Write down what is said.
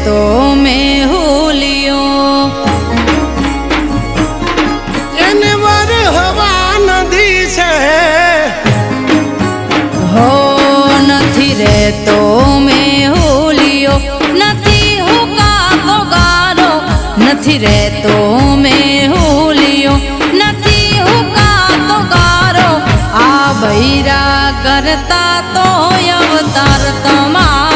રહેતો મેં હુલિયો એને વાર હવા નદી છે હો નથી રહેતો મેં હુલિયો નથી હુકાતો ગારો નથી રહેતો મેં હુલિયો નથી હુકાતો ગારો આ બૈરા કરતા તો અવતાર તમારો